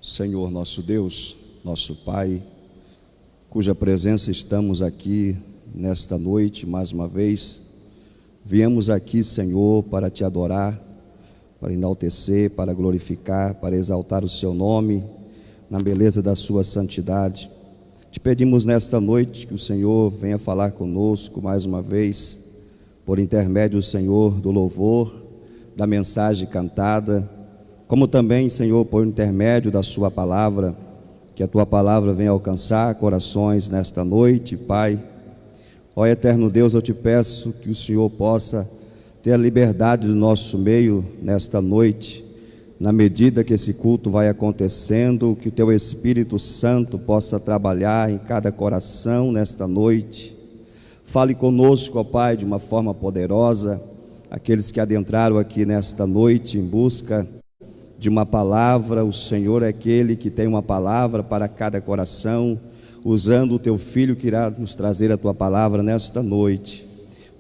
Senhor nosso Deus, nosso Pai, cuja presença estamos aqui nesta noite mais uma vez, viemos aqui, Senhor, para te adorar, para enaltecer, para glorificar, para exaltar o seu nome, na beleza da sua santidade. Te pedimos nesta noite que o Senhor venha falar conosco mais uma vez, por intermédio, Senhor, do louvor, da mensagem cantada, como também, Senhor, por intermédio da sua palavra, que a tua palavra venha alcançar corações nesta noite, Pai. Ó eterno Deus, eu te peço que o Senhor possa ter a liberdade do nosso meio nesta noite, na medida que esse culto vai acontecendo, que o teu Espírito Santo possa trabalhar em cada coração nesta noite. Fale conosco, ó Pai, de uma forma poderosa, aqueles que adentraram aqui nesta noite em busca de uma palavra. O Senhor é aquele que tem uma palavra para cada coração, usando o teu Filho que irá nos trazer a tua palavra nesta noite.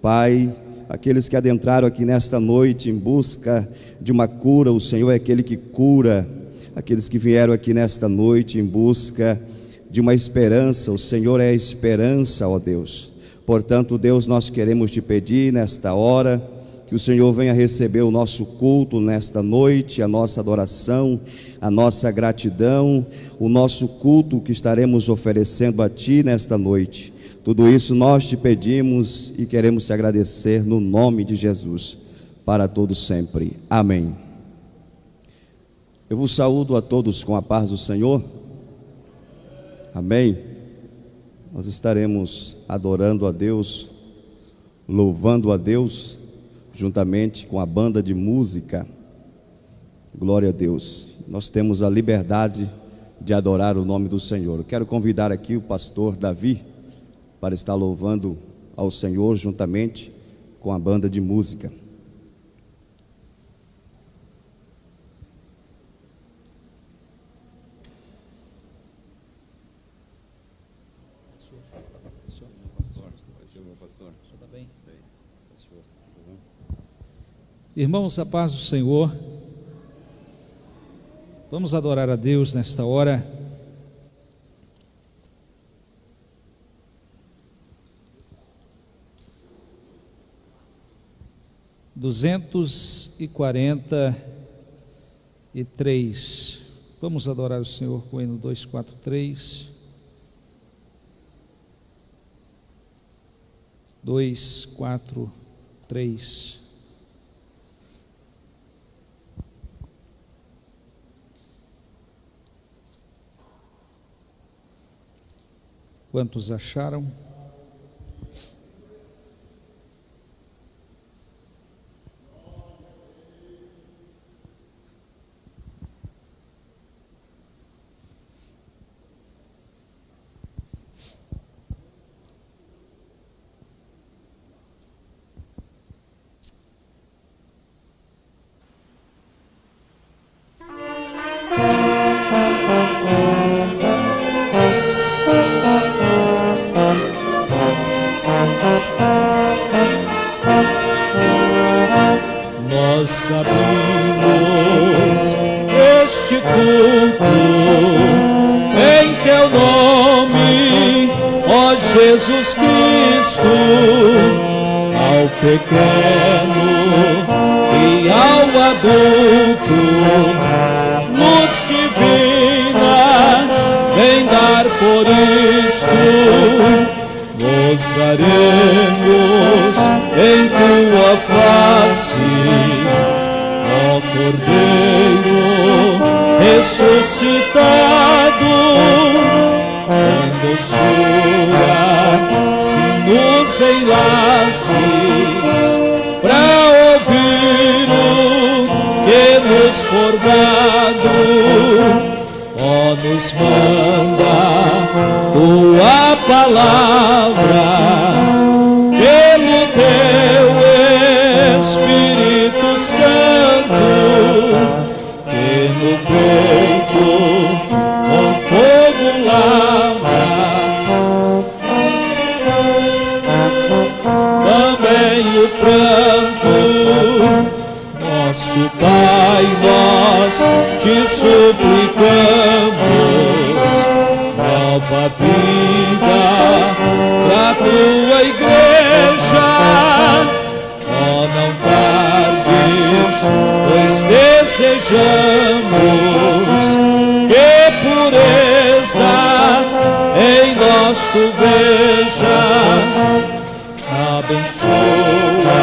Pai, aqueles que adentraram aqui nesta noite em busca de uma cura, o Senhor é aquele que cura. Aqueles que vieram aqui nesta noite em busca de uma esperança, o Senhor é a esperança, ó Deus. Portanto, Deus, nós queremos te pedir nesta hora, que o Senhor venha receber o nosso culto nesta noite, a nossa adoração, a nossa gratidão, o nosso culto que estaremos oferecendo a Ti nesta noite. Tudo isso nós te pedimos e queremos te agradecer no nome de Jesus, para todos sempre. Amém. Eu vos saúdo a todos com a paz do Senhor. Amém. Nós estaremos adorando a Deus, louvando a Deus, juntamente com a banda de música. Glória a Deus. Nós temos a liberdade de adorar o nome do Senhor. Eu quero convidar aqui o pastor Davi para estar louvando ao Senhor juntamente com a banda de música. Irmãos, a paz do Senhor. Vamos adorar a Deus nesta hora. (243). Vamos adorar o Senhor com o hino 243. 243. Quantos acharam? Nós abrimos este culto em teu nome, ó Jesus Cristo, ao pequeno e ao adulto, luz divina, vem dar por isto. Gozaremos em tua face, ó Cordeiro ressuscitado, com doçura se nos enlaces, pra ouvir o que nos for dado. Ó, nos manda tua palavra, pelo teu Espírito Santo, que no peito com fogo lavra, também o pranto nosso Pai, nós te suplicamos nova vida pra tua igreja. Oh, não tardes, pois desejamos que pureza em nós tu vejas. Abençoa,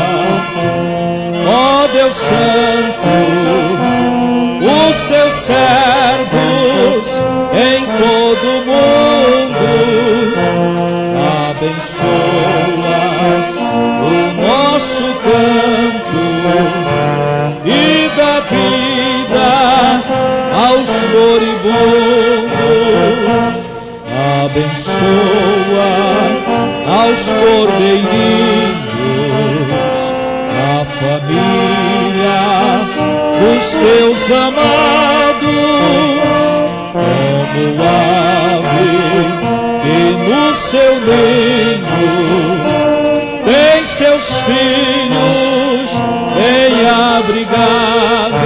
ó Deus Santo, os teus servos em todo o mundo. Abençoa o nosso canto e dá vida aos moribundos. Abençoa aos cordeirinhos, a família dos teus amados, como ave que no seu ninho tem seus filhos bem abrigados.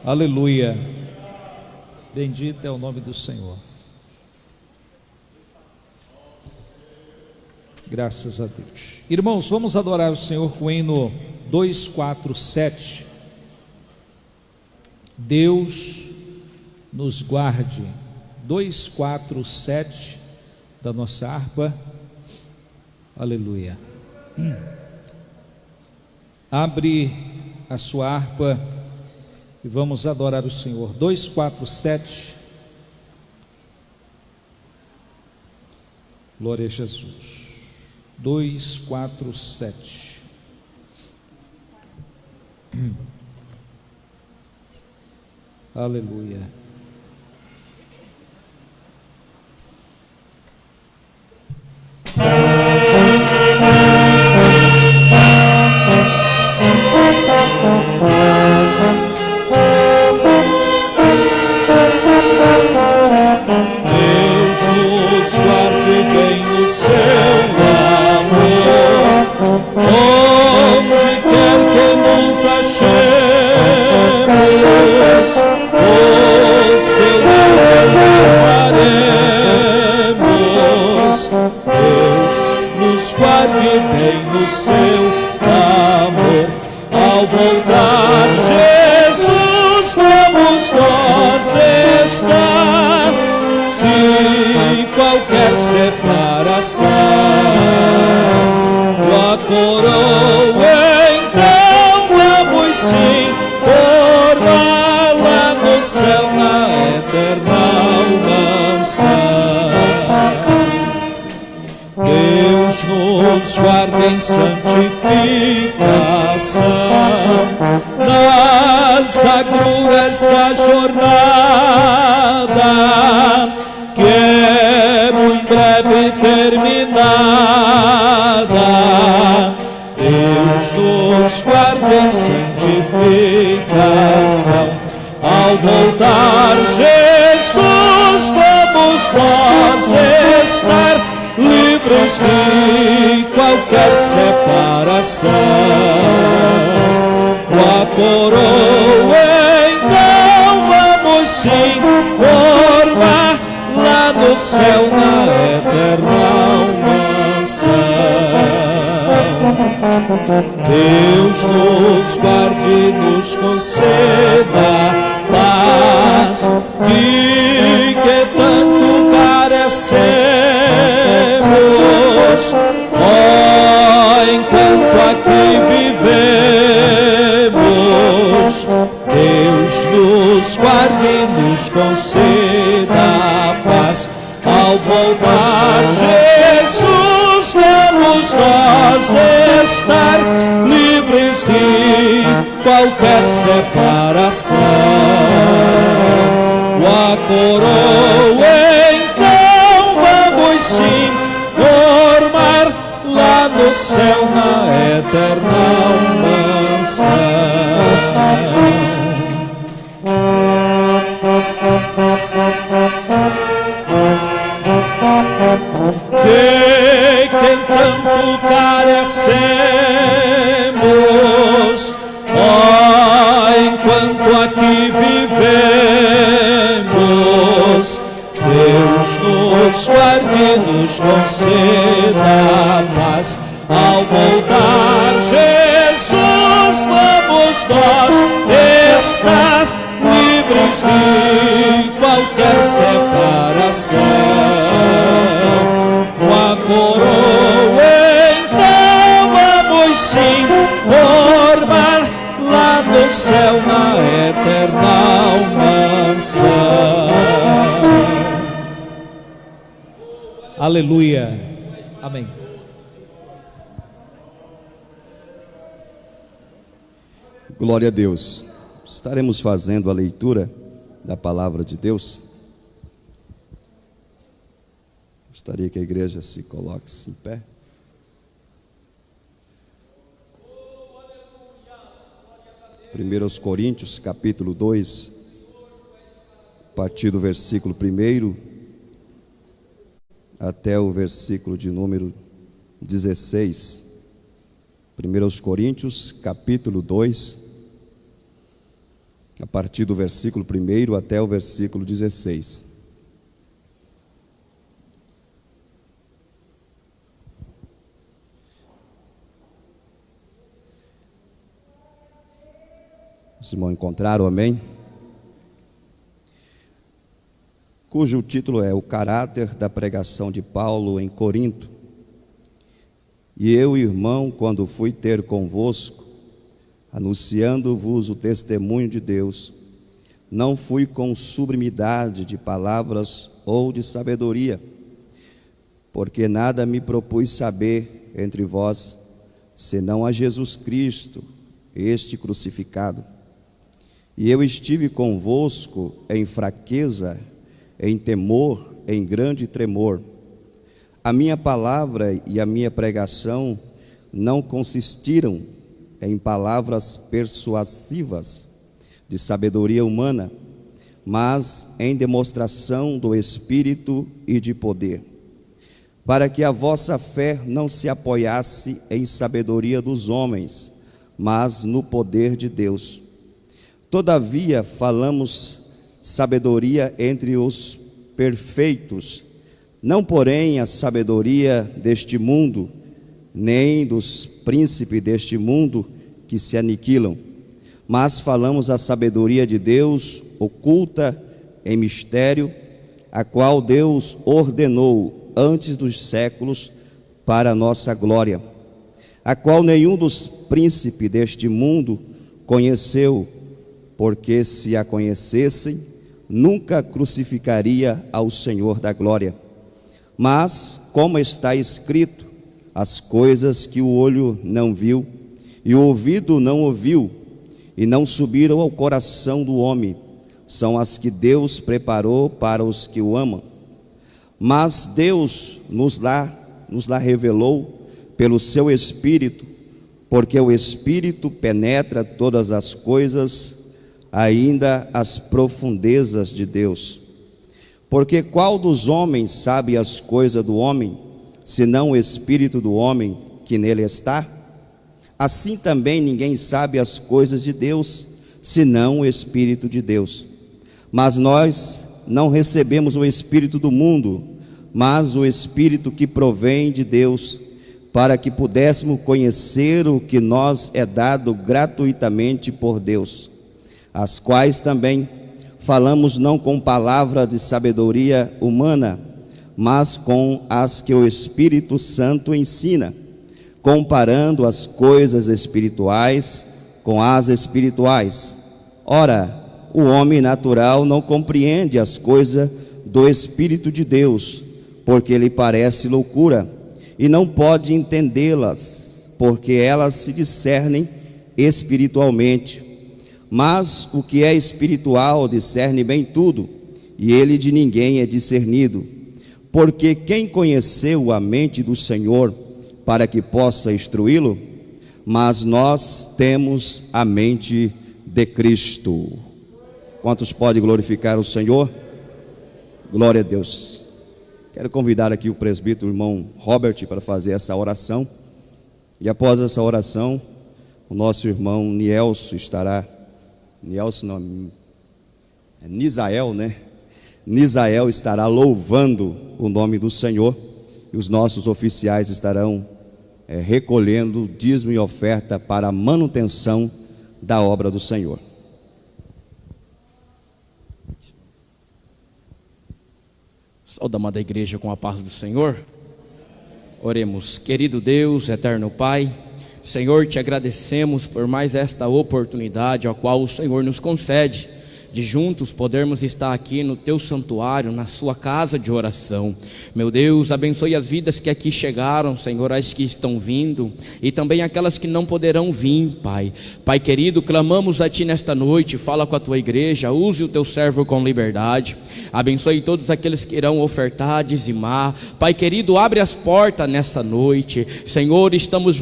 Aleluia. Bendito é o nome do Senhor. Graças a Deus. Irmãos, vamos adorar o Senhor com o hino 247. Deus nos guarde. 247 da nossa harpa. Aleluia. Abre a sua harpa e vamos adorar o Senhor. 247. Glória a Jesus. 247. Aleluia. Deus nos guarde bem no seu amor, onde quer que nos achemos, o seu nome louvaremos. Deus nos guarde bem no seu amor, ao voltar Jesus vamos nós estar, se qualquer separação tua coroa, então vamos sim formá-la no céu, na eterna mansão. Deus nos guarda em santificação, nas agruras da jornada, que é muito breve terminada. Deus nos guarda em santificação, ao voltar Jesus vamos nós estar livres de qualquer separação. A coroa, então vamos sim formar lá no céu, na eterna mansão. Deus nos guarde e nos conceda paz, que tanto carecemos. Oh, enquanto aqui vivemos, Deus nos guarde e nos conceda paz. Ao voltar Jesus vamos nós estar livres de qualquer separação. A coroa, então vamos sim formar lá no céu, na eterna mansão. De quem tanto carecemos, conceda paz. Ao voltar Jesus, vamos nós estar livres de qualquer separação. Com a coroa então vamos sim formar lá no céu, na eterna mansão. Aleluia. Amém. Glória a Deus. Estaremos fazendo a leitura da palavra de Deus. Gostaria que a igreja se coloque em pé. Primeiro Coríntios, capítulo 2, a partir do versículo 1 até o versículo de número 16. 1 Coríntios, capítulo 2, a partir do versículo 1 até o versículo 16. Os irmãos encontraram, amém? Cujo título é O Caráter da Pregação de Paulo em Corinto. E eu, irmão, quando fui ter convosco, anunciando-vos o testemunho de Deus, não fui com sublimidade de palavras ou de sabedoria, porque nada me propus saber entre vós, senão a Jesus Cristo, este crucificado. E eu estive convosco em fraqueza, em temor, em grande tremor. A minha palavra e a minha pregação não consistiram em palavras persuasivas de sabedoria humana, mas em demonstração do Espírito e de poder, para que a vossa fé não se apoiasse em sabedoria dos homens, mas no poder de Deus. Todavia falamos sabedoria entre os perfeitos, não porém a sabedoria deste mundo, nem dos príncipes deste mundo que se aniquilam, mas falamos a sabedoria de Deus oculta em mistério, a qual Deus ordenou antes dos séculos para a nossa glória, a qual nenhum dos príncipes deste mundo conheceu, porque se a conhecessem, nunca crucificaria ao Senhor da glória. Mas, como está escrito, as coisas que o olho não viu, e o ouvido não ouviu, e não subiram ao coração do homem, são as que Deus preparou para os que o amam. Mas Deus nos lá revelou pelo seu Espírito, porque o Espírito penetra todas as coisas, ainda as profundezas de Deus. Porque qual dos homens sabe as coisas do homem, senão o Espírito do homem que nele está? Assim também ninguém sabe as coisas de Deus, senão o Espírito de Deus. Mas nós não recebemos o Espírito do mundo, mas o Espírito que provém de Deus, para que pudéssemos conhecer o que nos é dado gratuitamente por Deus, as quais também falamos não com palavra de sabedoria humana, mas com as que o Espírito Santo ensina, comparando as coisas espirituais com as espirituais. Ora, o homem natural não compreende as coisas do Espírito de Deus, porque lhe parece loucura, e não pode entendê-las, porque elas se discernem espiritualmente. Mas o que é espiritual discerne bem tudo, e ele de ninguém é discernido. Porque quem conheceu a mente do Senhor para que possa instruí-lo? Mas nós temos a mente de Cristo. Quantos podem glorificar o Senhor? Glória a Deus. Quero convidar aqui o presbítero, o irmão Robert, para fazer essa oração. E após essa oração, o nosso irmão Nielson estará... Nielson não, é Nisael, né? Nisael estará louvando o nome do Senhor. e os nossos oficiais estarão recolhendo dízimo e oferta para a manutenção da obra do Senhor. Saúde, amada igreja, com a paz do Senhor. Oremos. Querido Deus, eterno Pai, Senhor, te agradecemos por mais esta oportunidade a qual o Senhor nos concede de juntos podermos estar aqui no teu santuário, na sua casa de oração. Meu Deus, abençoe as vidas que aqui chegaram, Senhor, as que estão vindo e também aquelas que não poderão vir, Pai. Pai querido, clamamos a Ti nesta noite, fala com a Tua igreja, use o Teu servo com liberdade, abençoe todos aqueles que irão ofertar, dizimar. Pai querido, abre as portas nessa noite, Senhor, estamos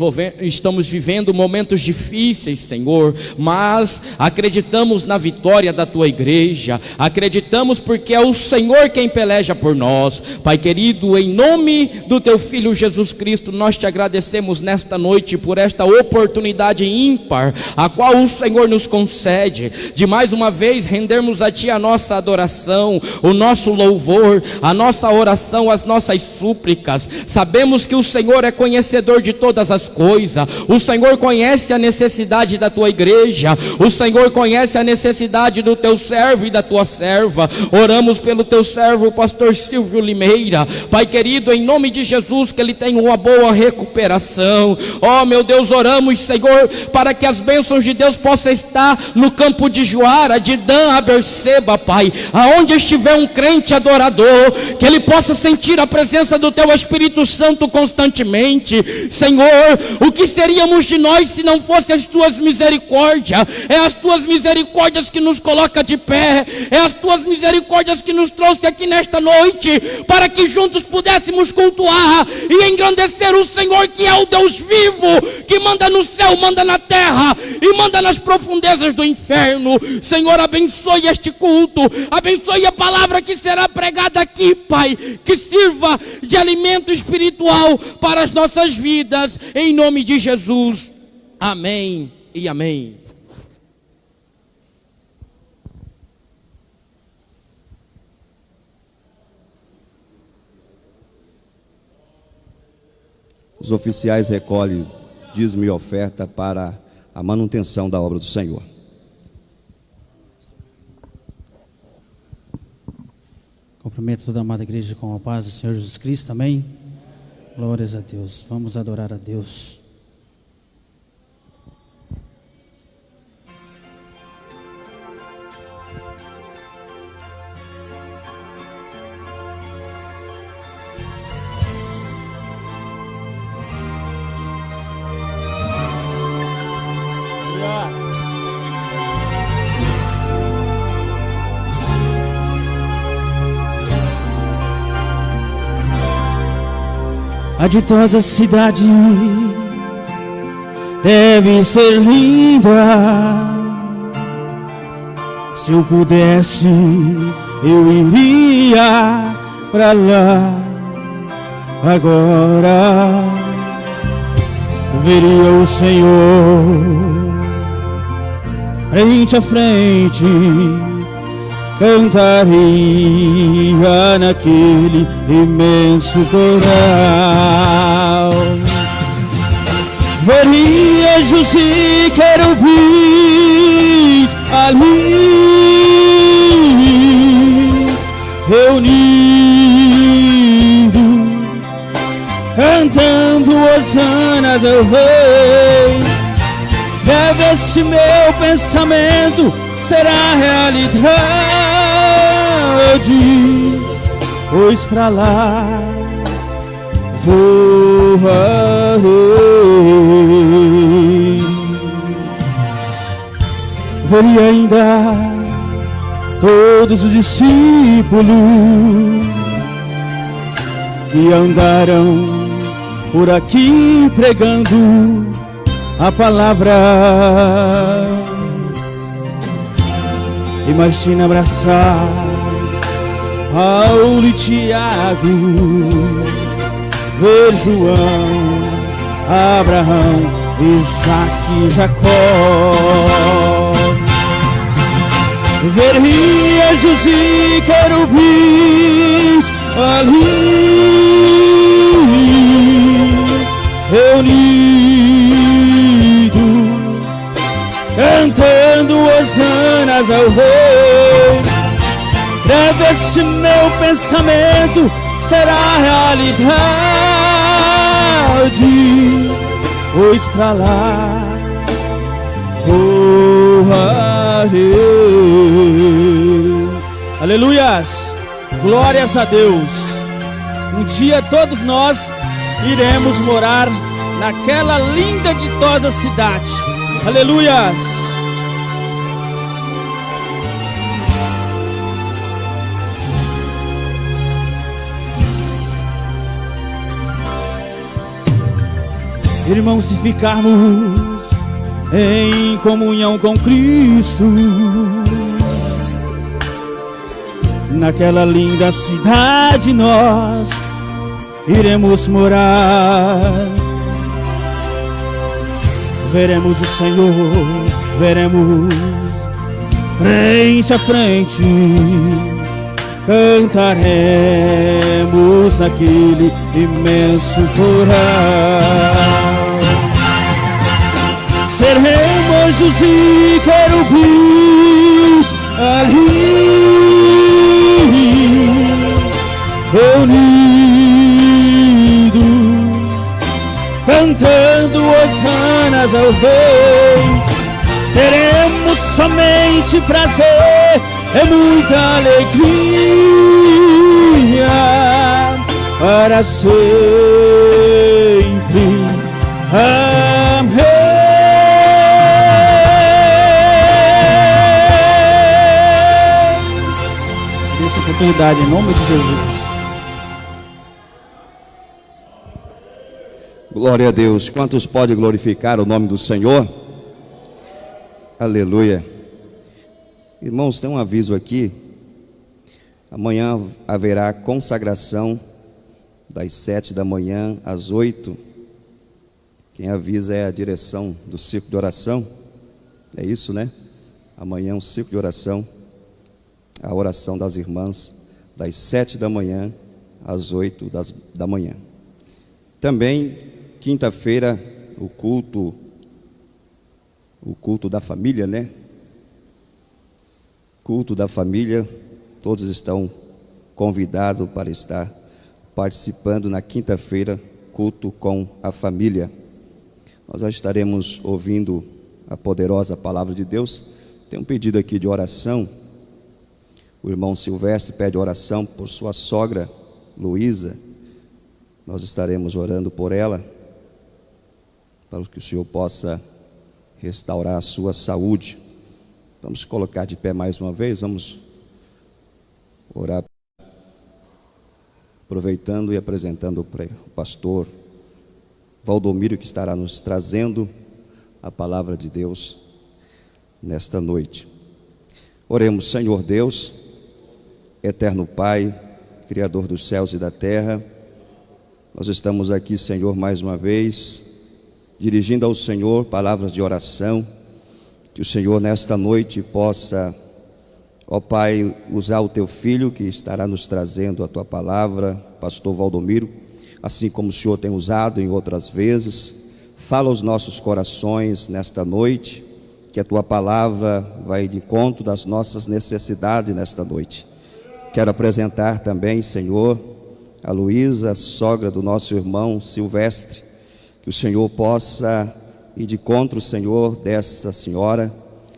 vivendo momentos difíceis, Senhor, mas acreditamos na vitória da Tua igreja, acreditamos porque é o Senhor quem peleja por nós. Pai querido, em nome do Teu Filho Jesus Cristo, nós te agradecemos nesta noite por esta oportunidade ímpar, a qual o Senhor nos concede, de mais uma vez rendermos a Ti a nossa adoração, o nosso louvor, a nossa oração, as nossas súplicas. Sabemos que o Senhor é conhecedor de todas as coisas, o Senhor conhece a necessidade da Tua igreja, o Senhor conhece a necessidade do Teu servo e da Tua serva. Oramos pelo Teu servo, o pastor Silvio Limeira, Pai querido, em nome de Jesus, que ele tenha uma boa recuperação. Oh meu Deus, oramos, Senhor, para que as bênçãos de Deus possam estar no campo de Juara, de Dan a Berseba, Pai, aonde estiver um crente adorador, que ele possa sentir a presença do Teu Espírito Santo constantemente. Senhor, o que seríamos de nós se não fosse as Tuas misericórdias? É as Tuas misericórdias que nos coloca de pé, é as Tuas misericórdias que nos trouxe aqui nesta noite, para que juntos pudéssemos cultuar e engrandecer o Senhor, que é o Deus vivo, que manda no céu, manda na terra e manda nas profundezas do inferno. Senhor, abençoe este culto, abençoe a palavra que será pregada aqui, Pai, que sirva de alimento espiritual para as nossas vidas, em nome de Jesus, amém e amém. Os oficiais recolhem dízimo e oferta para a manutenção da obra do Senhor. Cumprimento toda a amada igreja com a paz do Senhor Jesus Cristo, amém? Glórias a Deus, vamos adorar a Deus. A ditosa cidade deve ser linda. Se eu pudesse, eu iria pra lá agora. Veria o Senhor frente a frente, cantaria naquele imenso coral. Veria Anjos e querubins ali reunidos, cantando hosanas ao Rei. Deve esse meu pensamento será realidade, pois pra lá voarei. Veria ainda todos os discípulos que andaram por aqui pregando a palavra. Imagina abraçar Paulo e Tiago, ver João, Abraão, Isaque e Jacó. Ver anjos e querubins ali hosanas ao Rei. Breve este meu pensamento será realidade, pois pra lá voarei. Aleluias, glórias a Deus. Um dia todos nós iremos morar naquela linda, ditosa cidade. Aleluias. Irmãos, se ficarmos em comunhão com Cristo, naquela linda cidade nós iremos morar. Veremos o Senhor, veremos frente a frente, cantaremos naquele imenso coral. Seremos anjos e querubins ali reunidos, cantando hosanas ao Rei. Teremos somente prazer e muita alegria para sempre. Amém. Essa oportunidade em nome de Jesus. Glória a Deus. Quantos podem glorificar o nome do Senhor? Aleluia. Irmãos, tem um aviso aqui. Amanhã haverá consagração das 7 da manhã às 8. Quem avisa é a direção do círculo de oração. É isso, né? Amanhã um círculo de oração. A oração das irmãs das 7 da manhã às 8 da manhã. Também quinta-feira o culto da família, né? Culto da família, todos estão convidados para estar participando na quinta-feira, culto com a família. Nós já estaremos ouvindo a poderosa palavra de Deus. Tem um pedido aqui de oração. O irmão Silvestre pede oração por sua sogra, Luísa. Nós estaremos orando por ela, para que o Senhor possa restaurar a sua saúde. Vamos colocar de pé mais uma vez, vamos orar, aproveitando e apresentando o pastor Valdomiro, que estará nos trazendo a palavra de Deus nesta noite. Oremos. Senhor Deus, eterno Pai, Criador dos céus e da terra, nós estamos aqui, Senhor, mais uma vez, dirigindo ao Senhor palavras de oração, que o Senhor nesta noite possa, ó Pai, usar o Teu Filho que estará nos trazendo a Tua palavra, pastor Valdomiro, assim como o Senhor tem usado em outras vezes. Fala aos nossos corações nesta noite, que a Tua palavra vai de encontro das nossas necessidades nesta noite. Quero apresentar também, Senhor, a Luísa, sogra do nosso irmão Silvestre, que o Senhor possa ir de encontro, Senhor, dessa senhora,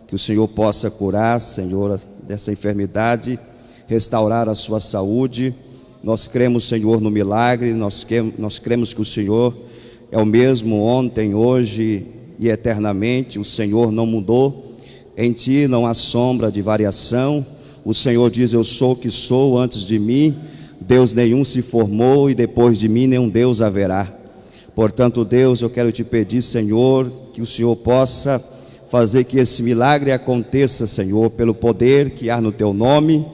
que o Senhor possa curar, Senhor, dessa enfermidade, restaurar a sua saúde. Nós cremos, Senhor, no milagre, nós cremos que o Senhor é o mesmo ontem, hoje e eternamente. O Senhor não mudou, em Ti não há sombra de variação. O Senhor diz: eu sou o que sou, antes de mim Deus nenhum se formou e depois de mim nenhum Deus haverá. Portanto, Deus, eu quero Te pedir, Senhor, que o Senhor possa fazer que esse milagre aconteça, Senhor, pelo poder que há no Teu nome,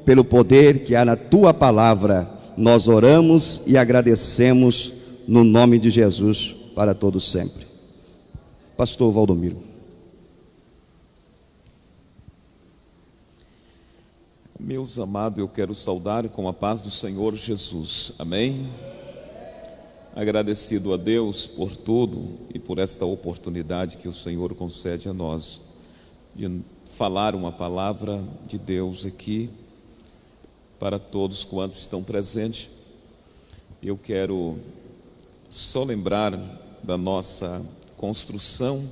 pelo poder que há na Tua palavra. Nós oramos e agradecemos no nome de Jesus para todos sempre. Pastor Valdomiro. Meus amados, eu quero saudar com a paz do Senhor Jesus. Amém? Agradecido a Deus por tudo e por esta oportunidade que o Senhor concede a nós, de falar uma palavra de Deus aqui para todos quantos estão presentes. Eu quero só lembrar da nossa construção,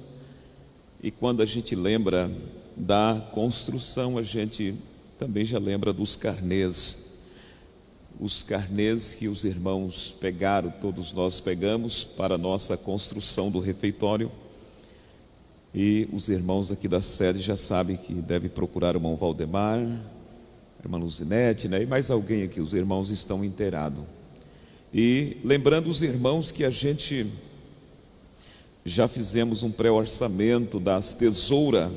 e quando a gente lembra da construção, a gente também já lembra dos carnês. Os carnês que os irmãos pegaram, todos nós pegamos para a nossa construção do refeitório. E os irmãos aqui da sede já sabem que deve procurar o irmão Valdemar, a irmã Luzinete, né? E mais alguém aqui, os irmãos estão inteirados. E lembrando os irmãos que a gente já fizemos um pré-orçamento das tesouras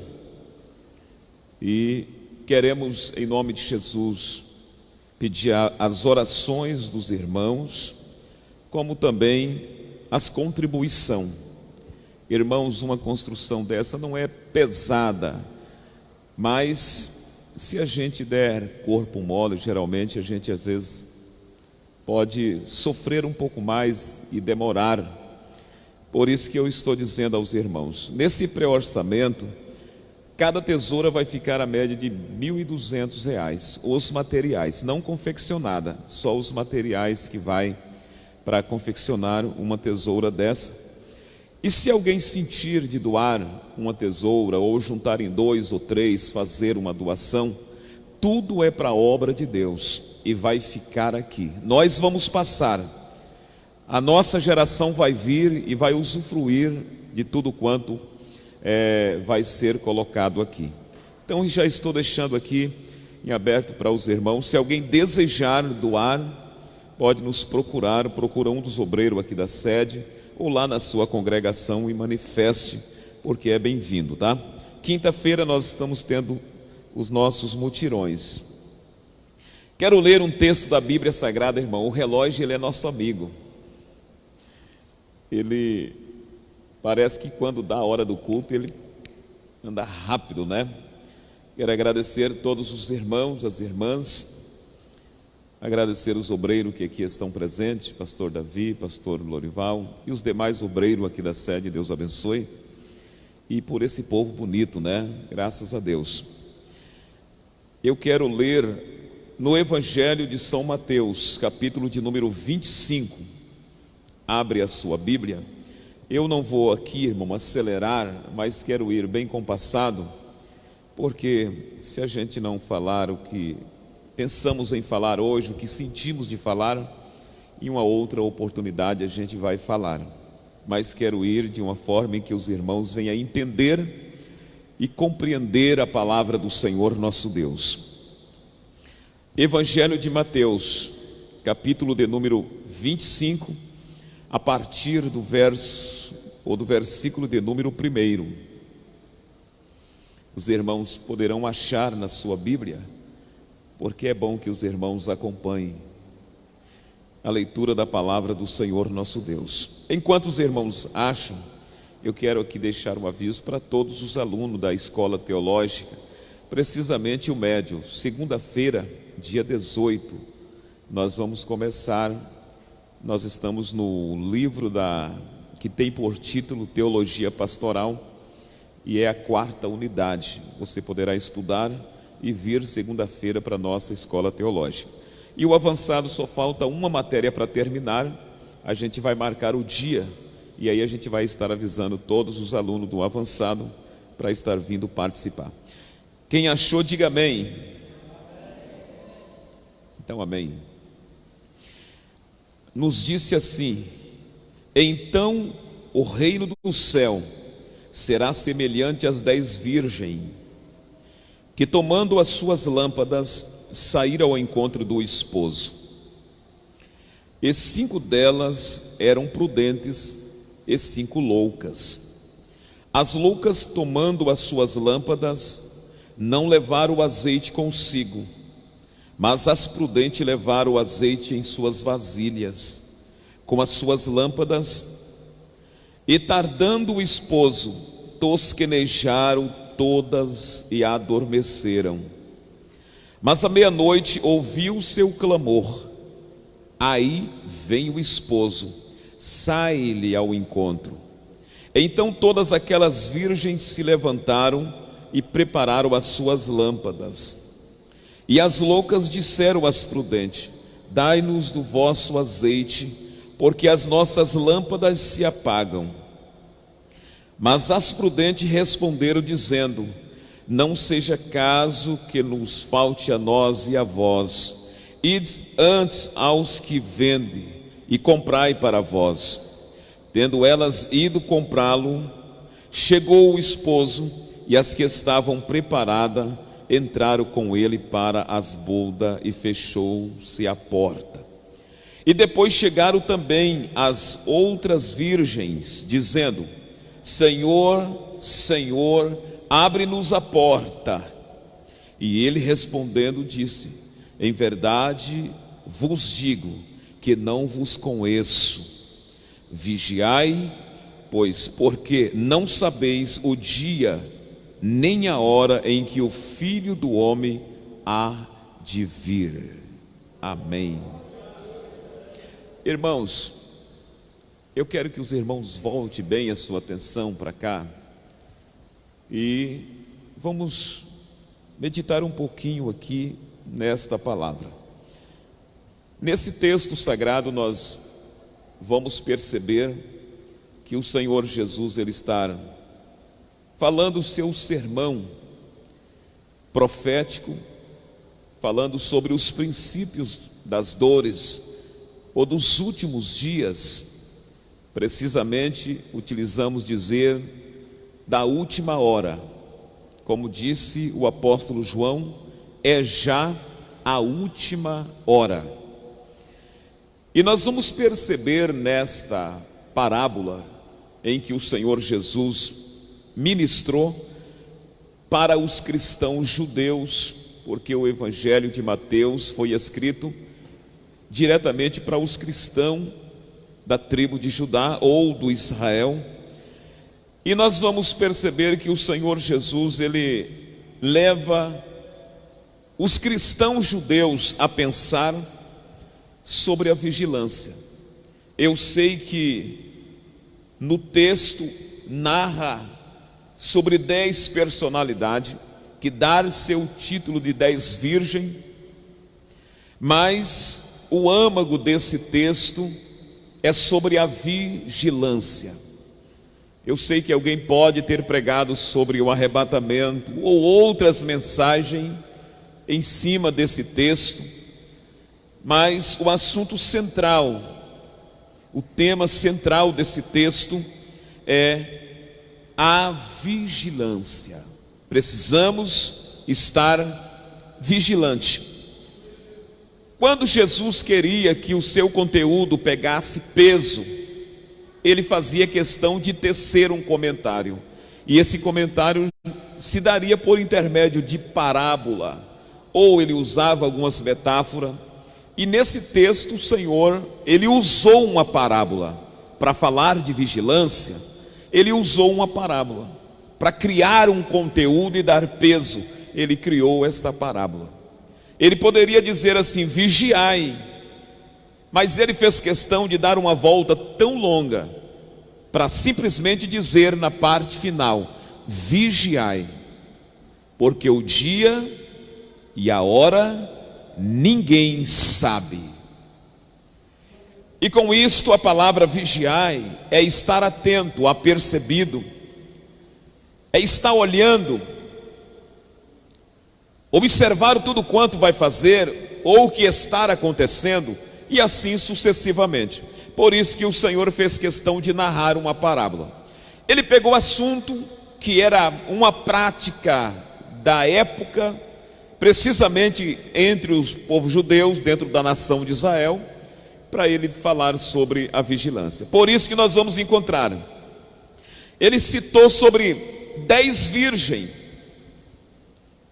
e queremos, em nome de Jesus, pedir as orações dos irmãos, como também as contribuições. Irmãos, uma construção dessa não é pesada, mas se a gente der corpo mole, geralmente a gente às vezes pode sofrer um pouco mais e demorar. Por isso que eu estou dizendo aos irmãos, nesse pré-orçamento, cada tesoura vai ficar a média de R$ 1.200, os materiais, não confeccionada, só os materiais que vai para confeccionar uma tesoura dessa. E se alguém sentir de doar uma tesoura, ou juntar em 2 ou 3, fazer uma doação, tudo é para a obra de Deus e vai ficar aqui. Nós vamos passar, a nossa geração vai vir e vai usufruir de tudo quanto vai ser colocado aqui. Então já estou deixando aqui em aberto para os irmãos. Se alguém desejar doar, pode nos procurar, procura um dos obreiros aqui da sede, ou lá na sua congregação, e manifeste, porque é bem-vindo, tá? Quinta-feira nós estamos tendo os nossos mutirões. Quero ler um texto da Bíblia Sagrada, irmão. O relógio, ele é nosso amigo. Ele parece que quando dá a hora do culto, ele anda rápido, né? Quero agradecer todos os irmãos, as irmãs, agradecer os obreiros que aqui estão presentes, pastor Davi, pastor Lorival e os demais obreiros aqui da sede, Deus abençoe. E por esse povo bonito, né? Graças a Deus. Eu quero ler no Evangelho de São Mateus, capítulo de número 25. Abre a sua Bíblia. Eu não vou aqui, irmão, acelerar, mas quero ir bem compassado, porque se a gente não falar o que pensamos em falar hoje, o que sentimos de falar, em uma outra oportunidade a gente vai falar. Mas quero ir de uma forma em que os irmãos venham a entender e compreender a palavra do Senhor nosso Deus. Evangelho de Mateus, capítulo de número 25, a partir do verso, ou do versículo de número 1. Os irmãos poderão achar na sua Bíblia, porque é bom que os irmãos acompanhem a leitura da palavra do Senhor nosso Deus. Enquanto os irmãos acham, eu quero aqui deixar um aviso para todos os alunos da escola teológica, precisamente o médio. Segunda-feira, dia 18, nós vamos começar. Nós estamos no livro que tem por título Teologia Pastoral, e é a 4ª unidade. Você poderá estudar e vir segunda-feira para a nossa escola teológica. E o avançado só falta uma matéria para terminar. A gente vai marcar o dia, e aí a gente vai estar avisando todos os alunos do avançado para estar vindo participar. Quem achou, diga amém. Então, amém. Nos disse assim: então o reino do céu será semelhante às 10 virgens, que tomando as suas lâmpadas, saíram ao encontro do esposo. E 5 delas eram prudentes e 5 loucas. As loucas, tomando as suas lâmpadas, não levaram o azeite consigo, mas as prudentes levaram o azeite em suas vasilhas, com as suas lâmpadas. E tardando o esposo, tosquenejaram todas e adormeceram. Mas à meia-noite ouviu o seu clamor. Aí vem o esposo, sai-lhe ao encontro. Então todas aquelas virgens se levantaram, e prepararam as suas lâmpadas. E as loucas disseram às prudentes: dai-nos do vosso azeite, porque as nossas lâmpadas se apagam. Mas as prudentes responderam dizendo: não seja caso que nos falte a nós e a vós. Ide antes aos que vendem e comprai para vós. Tendo elas ido comprá-lo, chegou o esposo, e as que estavam preparadas entraram com ele para as bodas, e fechou-se a porta. E depois chegaram também as outras virgens, dizendo: Senhor, Senhor, abre-nos a porta. E ele respondendo disse: em verdade vos digo que não vos conheço. Vigiai, pois, porque não sabeis o dia nem a hora em que o Filho do Homem há de vir. Amém. Irmãos, eu quero que os irmãos voltem bem a sua atenção para cá e vamos meditar um pouquinho aqui nesta palavra. Nesse texto sagrado nós vamos perceber que o Senhor Jesus, ele está falando o seu sermão profético, falando sobre os princípios das dores ou dos últimos dias. Precisamente utilizamos dizer da última hora. Como disse o apóstolo João, é já a última hora. E nós vamos perceber nesta parábola em que o Senhor Jesus ministrou para os cristãos judeus, porque o Evangelho de Mateus foi escrito diretamente para os cristãos da tribo de Judá ou do Israel. E nós vamos perceber que o Senhor Jesus, ele leva os cristãos judeus a pensar sobre a vigilância. Eu sei que no texto narra sobre 10 personalidades que dar seu título de 10 virgens, mas o âmago desse texto é sobre a vigilância. Eu sei que alguém pode ter pregado sobre o arrebatamento ou outras mensagens em cima desse texto, mas o assunto central, o tema central desse texto é a vigilância. Precisamos estar vigilante. Quando Jesus queria que o seu conteúdo pegasse peso, ele fazia questão de tecer um comentário. E esse comentário se daria por intermédio de parábola, ou ele usava algumas metáforas. E nesse texto o Senhor, ele usou uma parábola para falar de vigilância. Ele usou uma parábola para criar um conteúdo e dar peso. Ele criou esta parábola. Ele poderia dizer assim: vigiai, mas ele fez questão de dar uma volta tão longa para simplesmente dizer na parte final: vigiai, porque o dia e a hora ninguém sabe. E com isto a palavra vigiai é estar atento, apercebido, é estar olhando, observar tudo quanto vai fazer ou o que está acontecendo, e assim sucessivamente. Por isso que o Senhor fez questão de narrar uma parábola. Ele pegou assunto que era uma prática da época, precisamente entre os povos judeus, dentro da nação de Israel, para ele falar sobre a vigilância. Por isso que nós vamos encontrar, ele citou sobre 10 virgens.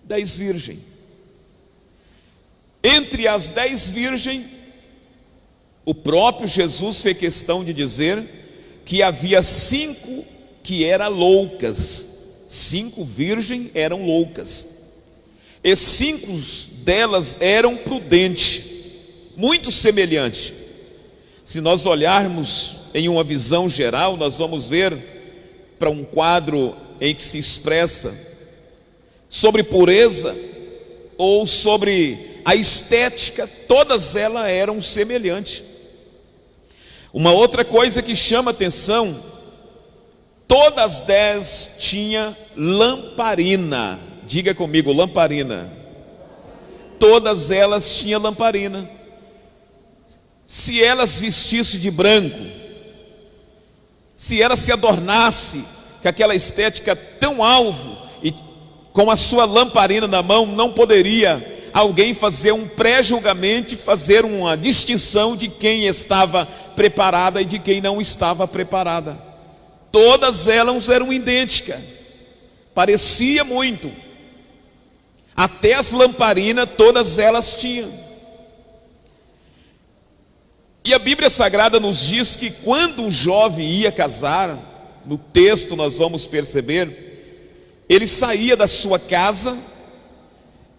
10 virgens. Entre as 10 virgens, o próprio Jesus fez questão de dizer que havia 5 que eram loucas. 5 virgens eram loucas. E 5 delas eram prudentes, muito semelhante. Se nós olharmos em uma visão geral, nós vamos ver para um quadro em que se expressa sobre pureza ou sobre a estética, todas elas eram semelhantes. Uma outra coisa que chama atenção, todas as 10 tinham lamparina. Diga comigo, lamparina. Todas elas tinham lamparina. Se elas vestissem de branco, se elas se adornassem com aquela estética tão alvo e com a sua lamparina na mão, não poderia alguém fazer um pré-julgamento, fazer uma distinção de quem estava preparada e de quem não estava preparada. Todas elas eram idênticas, parecia muito. Até as lamparinas, todas elas tinham. E a Bíblia Sagrada nos diz que quando um jovem ia casar, no texto nós vamos perceber, ele saía da sua casa,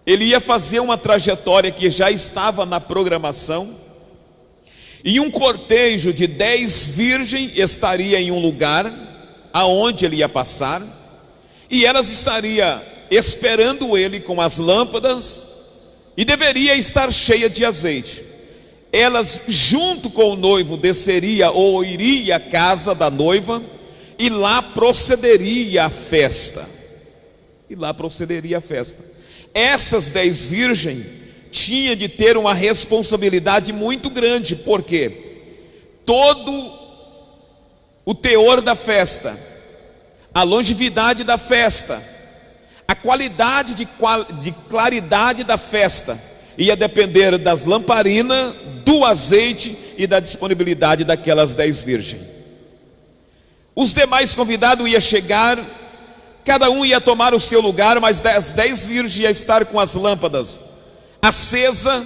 ele ia fazer uma trajetória que já estava na programação, e um cortejo de 10 virgens estaria em um lugar aonde ele ia passar, e elas estariam esperando ele com as lâmpadas, e deveria estar cheia de azeite. Elas junto com o noivo desceria ou iria à casa da noiva, e lá procederia a festa. Essas 10 virgens tinham de ter uma responsabilidade muito grande, porque todo o teor da festa, a longevidade da festa, a qualidade de claridade da festa ia depender das lamparinas, do azeite e da disponibilidade daquelas 10 virgens. Os demais convidados iam chegar, cada um ia tomar o seu lugar, mas as 10 virgens iam estar com as lâmpadas acesa,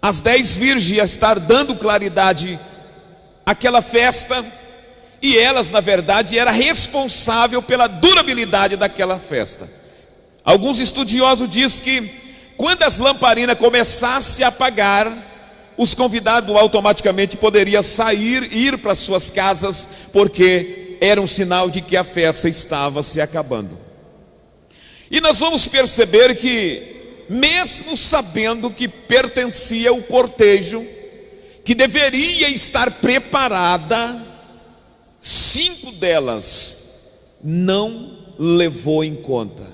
as 10 virgens iam estar dando claridade àquela festa, e elas na verdade eram responsáveis pela durabilidade daquela festa. Alguns estudiosos dizem que quando as lamparinas começassem a apagar, os convidados automaticamente poderiam sair e ir para suas casas, porque era um sinal de que a festa estava se acabando. E nós vamos perceber que, mesmo sabendo que pertencia ao cortejo, que deveria estar preparada, 5 delas não levou em conta.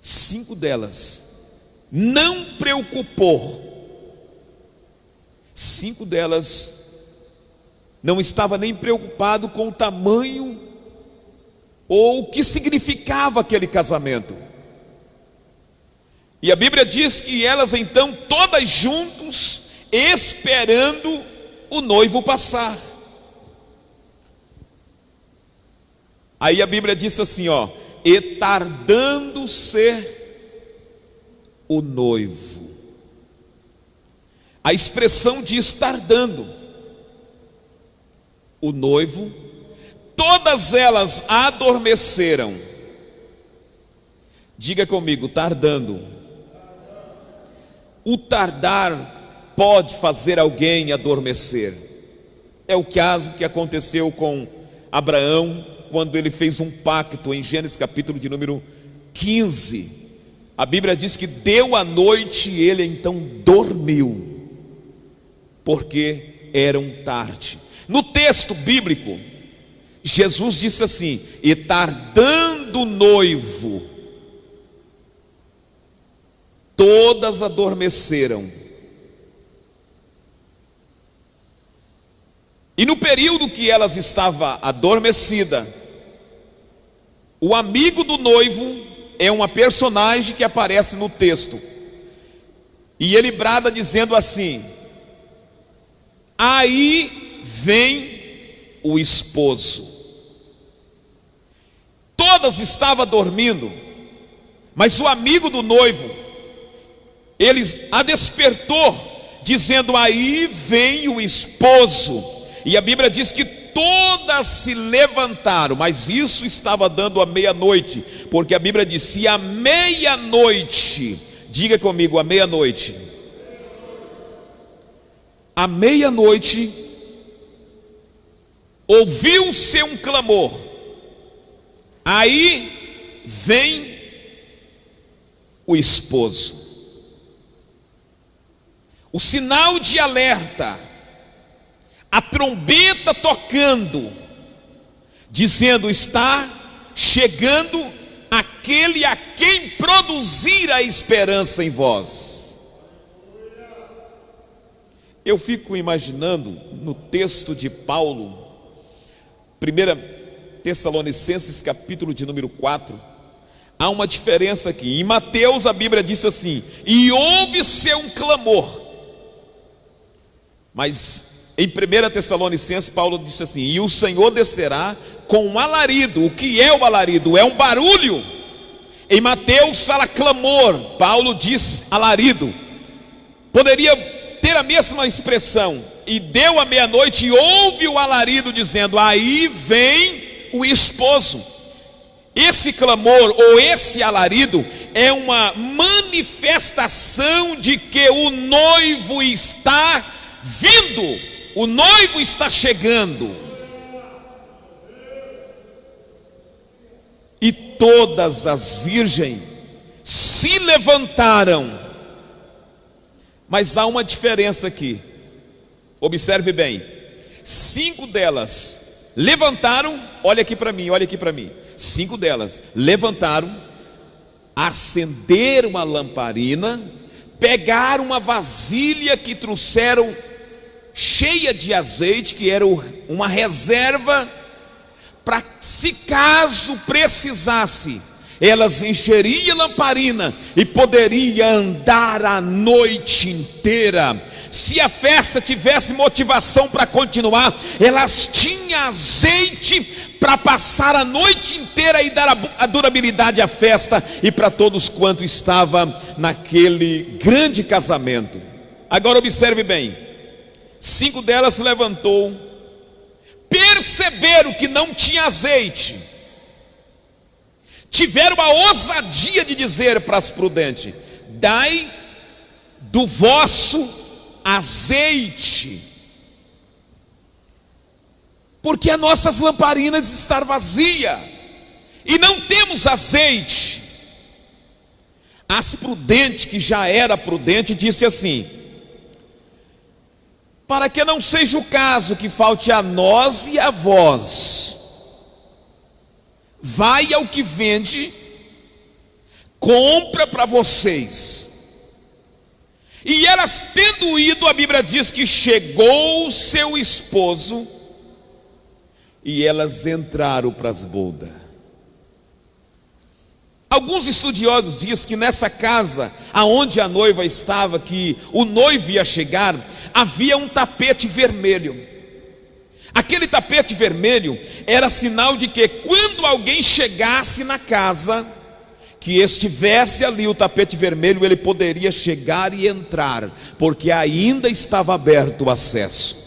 5 delas não preocupou. 5 delas não estavam nem preocupadas com o tamanho ou o que significava aquele casamento. E a Bíblia diz que elas então todas juntos esperando o noivo passar. Aí a Bíblia diz assim, e tardando ser o noivo. A expressão diz tardando. O noivo, todas elas adormeceram. Diga comigo, tardando. O tardar pode fazer alguém adormecer. É o caso que aconteceu com Abraão, quando ele fez um pacto em Gênesis capítulo de número 15. A Bíblia diz que deu a noite e ele então dormiu, porque era tarde. No texto bíblico, Jesus disse assim: e tardando o noivo, todas adormeceram. E no período que elas estavam adormecidas, o amigo do noivo é uma personagem que aparece no texto, e ele brada dizendo assim: aí vem o esposo. Todas estavam dormindo, mas o amigo do noivo, ele a despertou, dizendo: aí vem o esposo. E a Bíblia diz que todas se levantaram, mas isso estava dando a meia-noite, porque a Bíblia diz: se à meia-noite, diga comigo, à meia-noite, à meia-noite, ouviu-se um clamor, aí vem o esposo. O sinal de alerta, a trombeta tocando, dizendo: está chegando aquele a quem produzir a esperança em vós. Eu fico imaginando no texto de Paulo, 1 Tessalonicenses capítulo de número 4, há uma diferença aqui. Em Mateus a Bíblia diz assim: e ouve-se um clamor. Mas em 1 Tessalonicenses Paulo disse assim: e o Senhor descerá com um alarido. O que é o alarido? É um barulho. Em Mateus fala clamor, Paulo diz alarido. Poderia ter a mesma expressão. E deu a meia-noite e ouve o alarido dizendo: aí vem o esposo. Esse clamor ou esse alarido é uma manifestação de que o noivo está vindo, o noivo está chegando. E todas as virgens se levantaram. Mas há uma diferença aqui. Observe bem. 5 delas levantaram, olha aqui para mim, olha aqui para mim. 5 delas levantaram, acenderam uma lamparina, pegaram uma vasilha que trouxeram cheia de azeite, que era uma reserva, para se caso precisasse, elas encheriam a lamparina e poderiam andar a noite inteira. Se a festa tivesse motivação para continuar, elas tinham azeite para passar a noite inteira e dar a durabilidade à festa e para todos quanto estavam naquele grande casamento. Agora observe bem: 5 delas se levantou, perceberam que não tinha azeite, tiveram a ousadia de dizer para as prudentes: dai do vosso azeite, porque as nossas lamparinas estão vazias e não temos azeite. As prudentes, que já era prudente, disse assim: para que não seja o caso que falte a nós e a vós, vai ao que vende, compra para vocês. E elas tendo ido, a Bíblia diz que chegou o seu esposo, e elas entraram para as bodas. Alguns estudiosos dizem que nessa casa, aonde a noiva estava, que o noivo ia chegar, havia um tapete vermelho. Aquele tapete vermelho era sinal de que quando alguém chegasse na casa, que estivesse ali o tapete vermelho, ele poderia chegar e entrar, porque ainda estava aberto o acesso.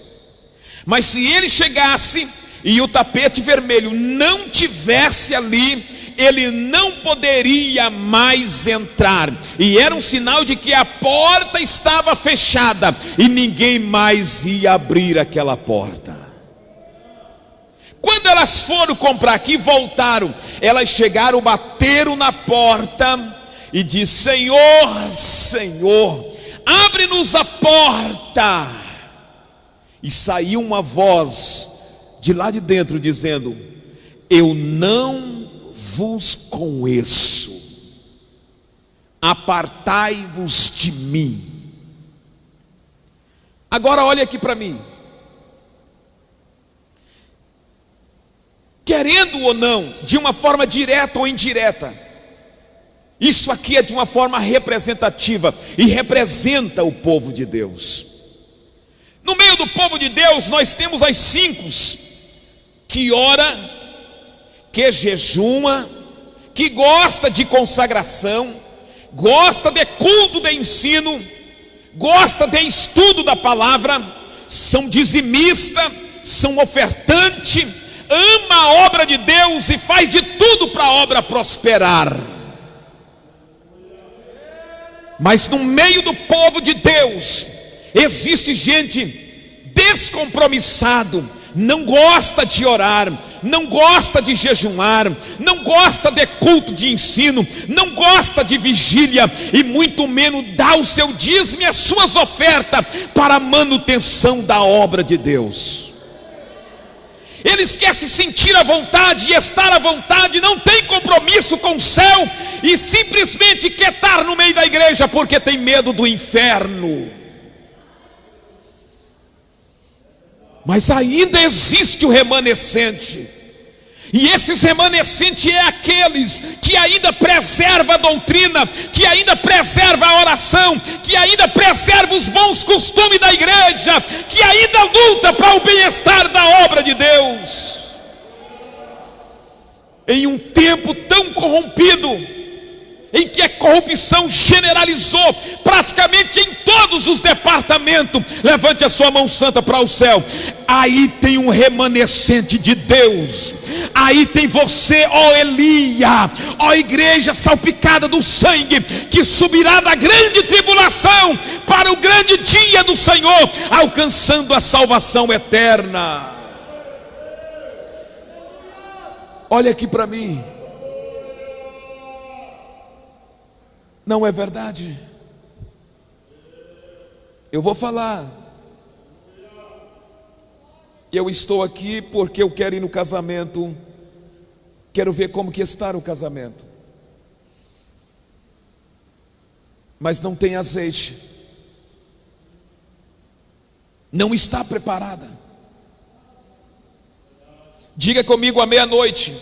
Mas se ele chegasse e o tapete vermelho não tivesse ali, ele não poderia mais entrar, e era um sinal de que a porta estava fechada e ninguém mais ia abrir aquela porta. Quando elas foram comprar aqui, voltaram, elas chegaram, bateram na porta e disse: Senhor, Senhor, abre-nos a porta. E saiu uma voz de lá de dentro dizendo: eu não vos conheço, apartai-vos de mim. Agora olha aqui para mim. Querendo ou não, de uma forma direta ou indireta, isso aqui é de uma forma representativa e representa o povo de Deus. No meio do povo de Deus nós temos as 5 que ora, que jejuma, que gosta de consagração, gosta de culto de ensino, gosta de estudo da palavra, são dizimista, são ofertante, ama a obra de Deus e faz de tudo para a obra prosperar. Mas no meio do povo de Deus existe gente descompromissado, não gosta de orar, não gosta de jejuar, não gosta de culto de ensino, não gosta de vigília e muito menos dá o seu dízimo e as suas ofertas para a manutenção da obra de Deus. Eles querem se sentir à vontade e estar à vontade, não tem compromisso com o céu e simplesmente quer estar no meio da igreja porque tem medo do inferno. Mas ainda existe o remanescente, e esses remanescentes é aqueles que ainda preserva a doutrina, que ainda preserva a oração, que ainda preserva os bons costumes da igreja, que ainda luta para o bem-estar da obra de Deus. Em um tempo tão corrompido, em que a corrupção generalizou praticamente em todos os departamentos, levante a sua mão santa para o céu. Aí tem um remanescente de Deus, aí tem você, ó Elia, ó igreja salpicada do sangue, que subirá da grande tribulação para o grande dia do Senhor, alcançando a salvação eterna. Olha aqui para mim. Não é verdade? Eu vou falar. Eu estou aqui porque eu quero ir no casamento. Quero ver como que está o casamento. Mas não tem azeite. Não está preparada. Diga comigo, a meia-noite.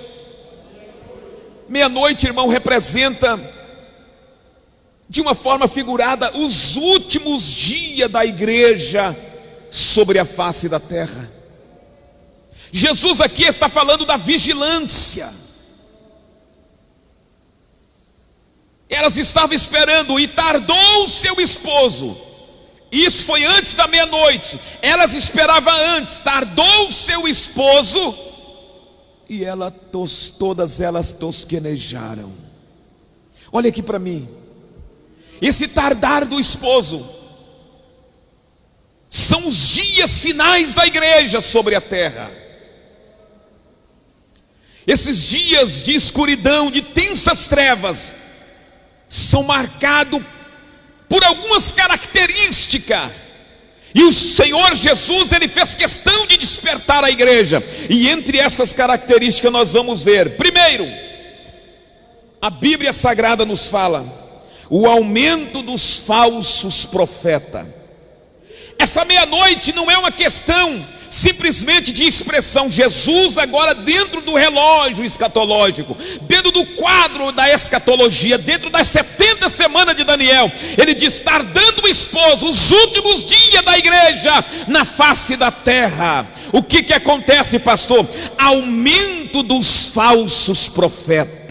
Meia-noite, irmão, representa, de uma forma figurada, os últimos dias da igreja sobre a face da terra. Jesus aqui está falando da vigilância. Elas estavam esperando e tardou o seu esposo. Isso foi antes da meia-noite. Elas esperavam antes, tardou o seu esposo e todas elas tosquenejaram. Olha aqui para mim. Esse tardar do esposo são os dias finais da igreja sobre a terra. Esses dias de escuridão, de tensas trevas, são marcados por algumas características. E o Senhor Jesus, Ele fez questão de despertar a igreja. E entre essas características nós vamos ver. Primeiro, a Bíblia Sagrada nos fala o aumento dos falsos profetas. Essa meia-noite não é uma questão simplesmente de expressão. Jesus agora dentro do relógio escatológico, dentro do quadro da escatologia, dentro das 70 semanas de Daniel, ele diz estar dando o esposo, os últimos dias da igreja na face da terra. O que acontece, pastor? Aumento dos falsos profetas.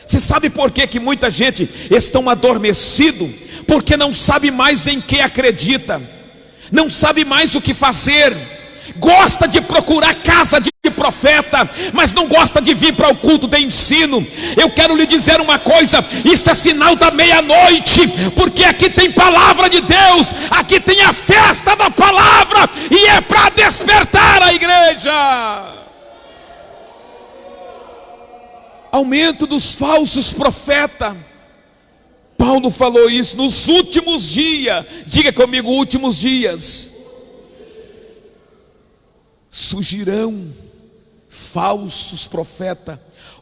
Você sabe por que muita gente estão adormecido? Porque não sabe mais em que acredita, não sabe mais o que fazer, gosta de procurar casa de profeta, mas não gosta de vir para o culto de ensino. Eu quero lhe dizer uma coisa, isto é sinal da meia-noite, porque aqui tem palavra de Deus, aqui tem a festa da palavra, e é para despertar a igreja. Aumento dos falsos profetas. Paulo falou isso nos últimos dias. Diga comigo, últimos dias. Surgirão falsos profetas,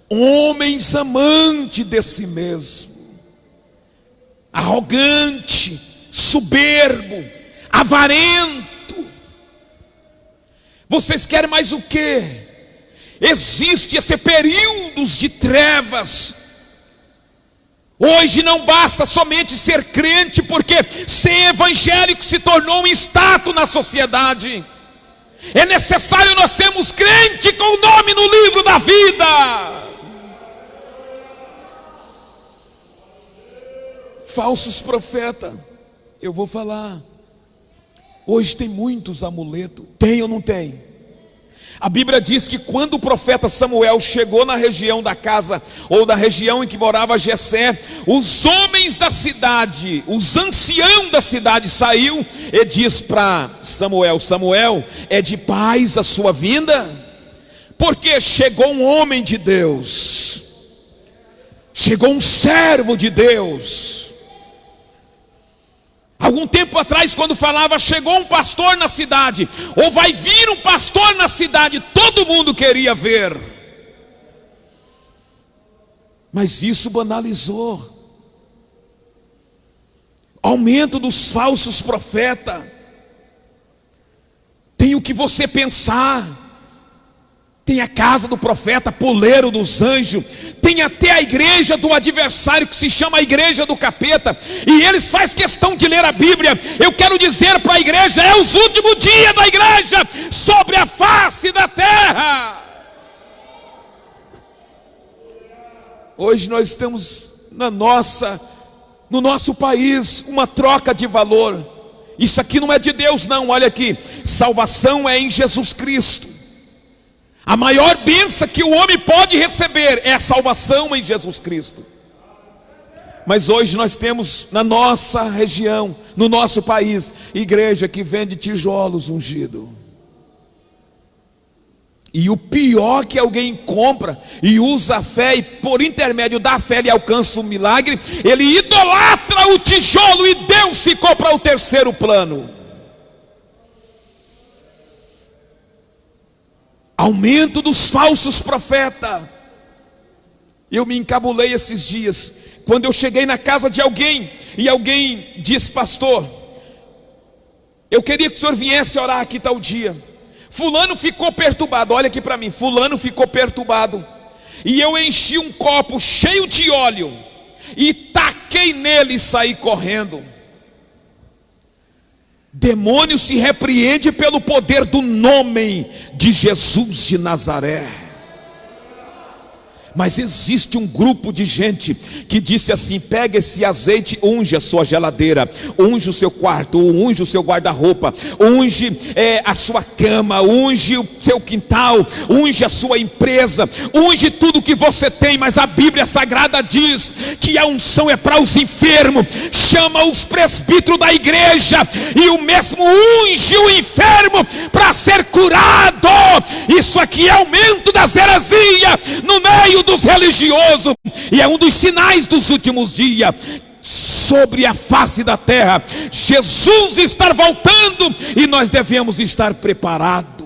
homens amantes de si mesmo, arrogante, soberbo, avarento. Vocês querem mais o quê? Existe esse períodos de trevas. Hoje não basta somente ser crente, porque ser evangélico se tornou um status na sociedade. É necessário nós sermos crente com o nome no livro da vida. Falsos profetas, eu vou falar. Hoje tem muitos amuletos. Tem ou não tem? A Bíblia diz que quando o profeta Samuel chegou na região da casa, ou da região em que morava Jessé, os homens da cidade, os anciãos da cidade saiu e diz para Samuel: Samuel, é de paz a sua vinda? Porque chegou um homem de Deus, chegou um servo de Deus. Algum tempo atrás, quando falava chegou um pastor na cidade, ou vai vir um pastor na cidade, todo mundo queria ver. Mas isso banalizou. Aumento dos falsos profetas. Tem o que você pensar. Tem a casa do profeta, poleiro dos anjos. Tem até a igreja do adversário, que se chama a igreja do capeta. E eles fazem questão de ler a Bíblia. Eu quero dizer para a igreja: é os últimos dias da igreja sobre a face da terra. Hoje nós estamos no nosso país uma troca de valor. Isso aqui não é de Deus não, olha aqui. Salvação é em Jesus Cristo. A maior bênção que o homem pode receber é a salvação em Jesus Cristo. Mas hoje nós temos na nossa região, no nosso país, igreja que vende tijolos ungidos. E o pior que alguém compra e usa a fé, e por intermédio da fé ele alcança um milagre, ele idolatra o tijolo e Deus ficou para o terceiro plano. Aumento dos falsos profetas. Eu me encabulei esses dias, quando eu cheguei na casa de alguém, e alguém disse: pastor, eu queria que o senhor viesse orar aqui tal dia. Fulano ficou perturbado, olha aqui para mim, fulano ficou perturbado, e eu enchi um copo cheio de óleo, e taquei nele e saí correndo. Demônio se repreende pelo poder do nome de Jesus de Nazaré. Mas existe um grupo de gente que disse assim: pega esse azeite, unge a sua geladeira, unge o seu quarto, unge o seu guarda-roupa, unge a sua cama, unge o seu quintal, unge a sua empresa, unge tudo que você tem. Mas a Bíblia Sagrada diz que a unção é para os enfermos. Chama os presbíteros da igreja e o mesmo unge o enfermo para ser curado. Isso aqui é aumento das heresias no meio dos religiosos, e é um dos sinais dos últimos dias sobre a face da terra. Jesus está voltando e nós devemos estar preparados.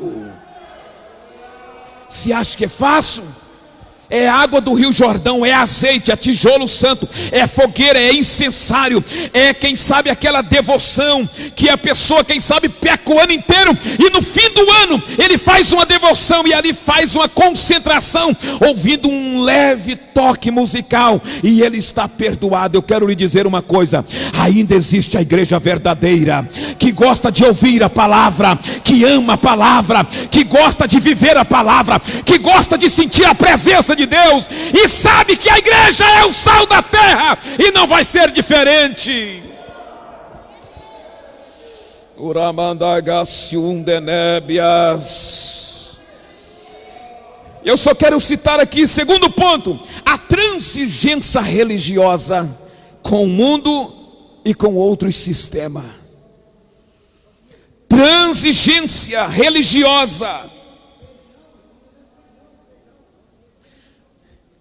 Se acha que é fácil? É água do Rio Jordão, é azeite, é tijolo santo, é fogueira, é incensário, é quem sabe aquela devoção que a pessoa, quem sabe, peca o ano inteiro e no fim do ano ele faz uma devoção e ali faz uma concentração, ouvindo um leve toque musical, e ele está perdoado. Eu quero lhe dizer uma coisa: ainda existe a igreja verdadeira, que gosta de ouvir a palavra, que ama a palavra, que gosta de viver a palavra, que gosta de sentir a presença de Deus, e sabe que a igreja é o sal da terra e não vai ser diferente. Eu só quero citar aqui, segundo ponto, a transigência religiosa com o mundo e com outros sistemas. Transigência religiosa.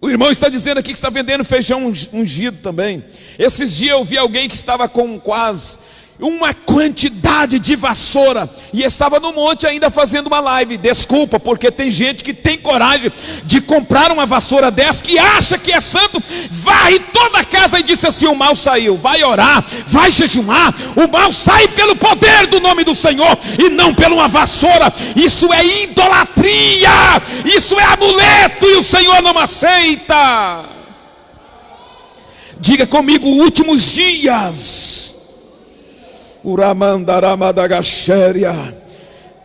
O irmão está dizendo aqui que está vendendo feijão ungido também. Esses dias eu vi alguém que estava com quase uma quantidade de vassoura e estava no monte ainda fazendo uma live. Desculpa, porque tem gente que tem coragem de comprar uma vassoura dessa, que acha que é santo, varre toda a casa e disse assim: o mal saiu. Vai orar, vai jejuar, o mal sai pelo poder do nome do Senhor e não pela uma vassoura. Isso é idolatria, isso é amuleto, e o Senhor não aceita. Diga comigo: últimos dias. Uramandaramadagashéria,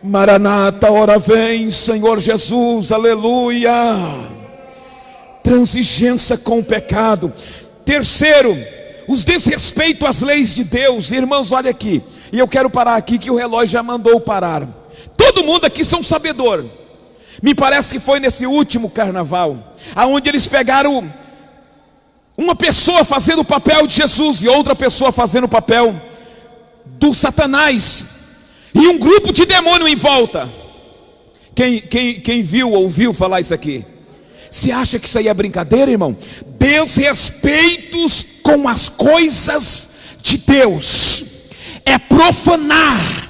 Maranata, ora vem, Senhor Jesus, aleluia. Transigência com o pecado. Terceiro, os desrespeito às leis de Deus. Irmãos, olha aqui, e eu quero parar aqui que o relógio já mandou parar. Todo mundo aqui são sabedor. Me parece que foi nesse último carnaval, aonde eles pegaram uma pessoa fazendo o papel de Jesus e outra pessoa fazendo o papel do Satanás, e um grupo de demônio em volta. Quem viu, ouviu falar isso aqui? Você acha que isso aí é brincadeira, irmão? Desrespeitos com as coisas de Deus é profanar,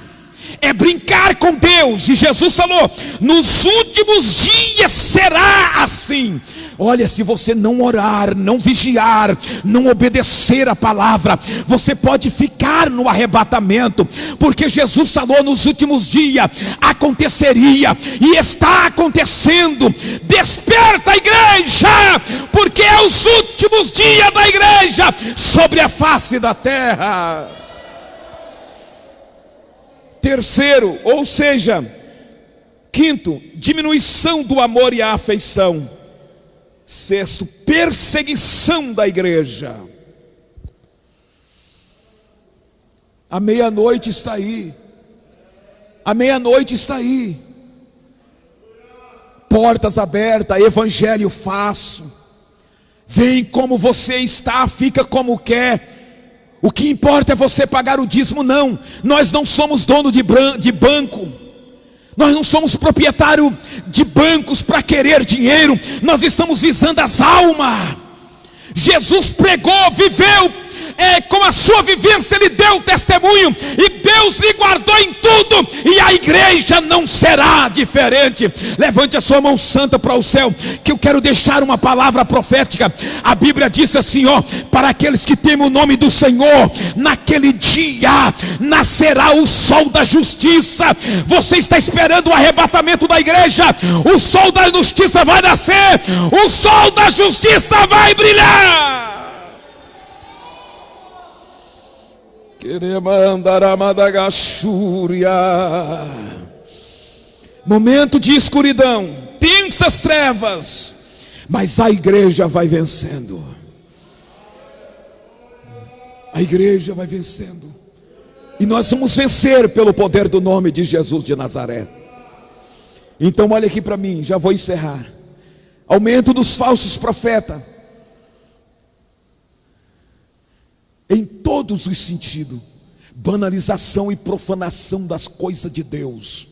é brincar com Deus. E Jesus falou: nos últimos dias será assim. Olha, se você não orar, não vigiar, não obedecer a palavra, você pode ficar no arrebatamento, porque Jesus falou: nos últimos dias aconteceria, e está acontecendo. Desperta, igreja, porque é os últimos dias da igreja sobre a face da terra. Terceiro, ou seja, quinto, diminuição do amor e a afeição. Sexto, perseguição da igreja. A meia-noite está aí. A meia-noite está aí. Portas abertas, evangelho fácil. Vem como você está, fica como quer. O que importa é você pagar o dízimo. Não, nós não somos dono de banco. Nós não somos proprietário de bancos para querer dinheiro. Nós estamos visando as almas. Jesus pregou, viveu, com a sua vivência ele deu testemunho, e Deus lhe guardou em tudo, e a igreja não será diferente. Levante a sua mão santa para o céu, que eu quero deixar uma palavra profética. A Bíblia diz assim, ó: para aqueles que temem o nome do Senhor, naquele dia nascerá o sol da justiça. Você está esperando o arrebatamento da igreja? O sol da justiça vai nascer, o sol da justiça vai brilhar. Momento de escuridão, tensas trevas, mas a igreja vai vencendo. A igreja vai vencendo, e nós vamos vencer pelo poder do nome de Jesus de Nazaré. Então olha aqui para mim, já vou encerrar. Aumento dos falsos profetas, em todos os sentidos. Banalização e profanação das coisas de Deus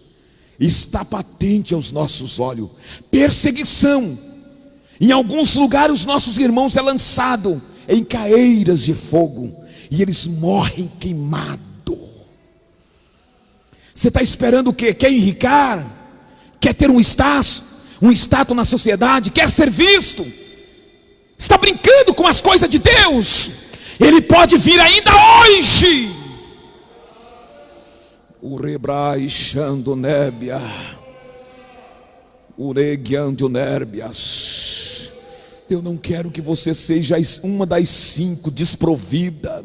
está patente aos nossos olhos. Perseguição. Em alguns lugares os nossos irmãos é lançado em caeiras de fogo, e eles morrem queimados. Você está esperando o quê? Quer enricar? Quer ter um status na sociedade? Quer ser visto? Está brincando com as coisas de Deus. Ele pode vir ainda hoje. Urebraixando nébia, ureguiando nébias. Eu não quero que você seja uma das 5 desprovida.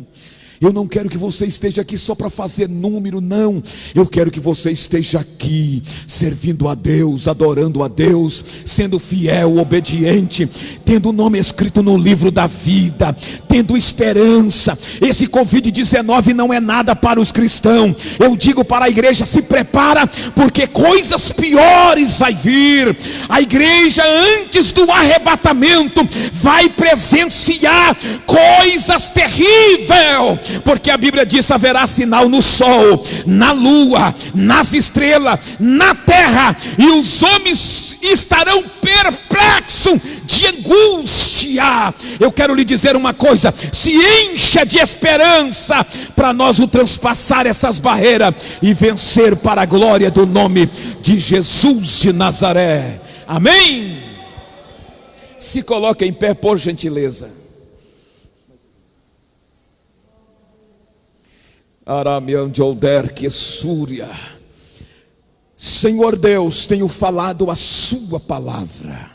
Eu não quero que você esteja aqui só para fazer número, não. Eu quero que você esteja aqui servindo a Deus, adorando a Deus, sendo fiel, obediente, tendo o nome escrito no livro da vida, tendo esperança. Esse Covid-19 não é nada para os cristãos. Eu digo para a igreja: se prepara, porque coisas piores vai vir. A igreja, antes do arrebatamento, vai presenciar coisas terríveis. Porque a Bíblia diz: haverá sinal no sol, na lua, nas estrelas, na terra, e os homens estarão perplexos de angústia. Eu quero lhe dizer uma coisa: se encha de esperança para nós ultrapassar essas barreiras e vencer para a glória do nome de Jesus de Nazaré. Amém? Se coloque em pé, por gentileza. Senhor Deus, tenho falado a sua palavra.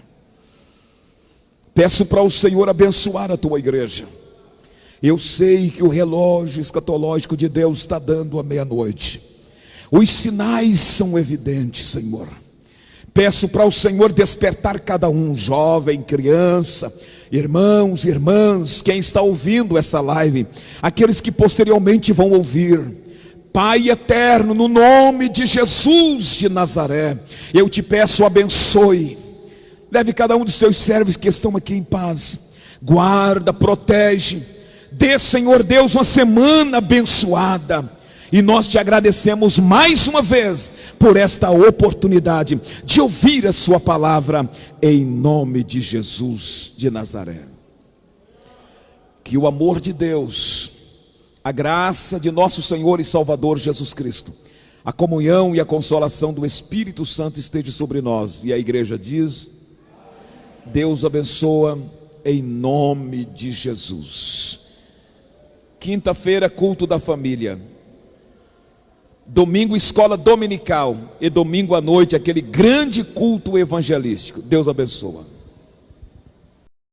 Peço para o Senhor abençoar a tua igreja. Eu sei que o relógio escatológico de Deus está dando a meia-noite. Os sinais são evidentes, Senhor. Peço para o Senhor despertar cada um, jovem, criança, irmãos, irmãs, quem está ouvindo essa live, aqueles que posteriormente vão ouvir. Pai eterno, no nome de Jesus de Nazaré, eu te peço, abençoe, leve cada um dos teus servos que estão aqui em paz, guarda, protege, dê, Senhor Deus, uma semana abençoada, e nós te agradecemos mais uma vez por esta oportunidade de ouvir a sua palavra, em nome de Jesus de Nazaré. Que o amor de Deus, a graça de nosso Senhor e Salvador Jesus Cristo, a comunhão e a consolação do Espírito Santo esteja sobre nós. E a igreja diz: Deus abençoa em nome de Jesus. Quinta-feira, culto da família. Domingo, escola dominical. E domingo à noite, aquele grande culto evangelístico. Deus abençoa.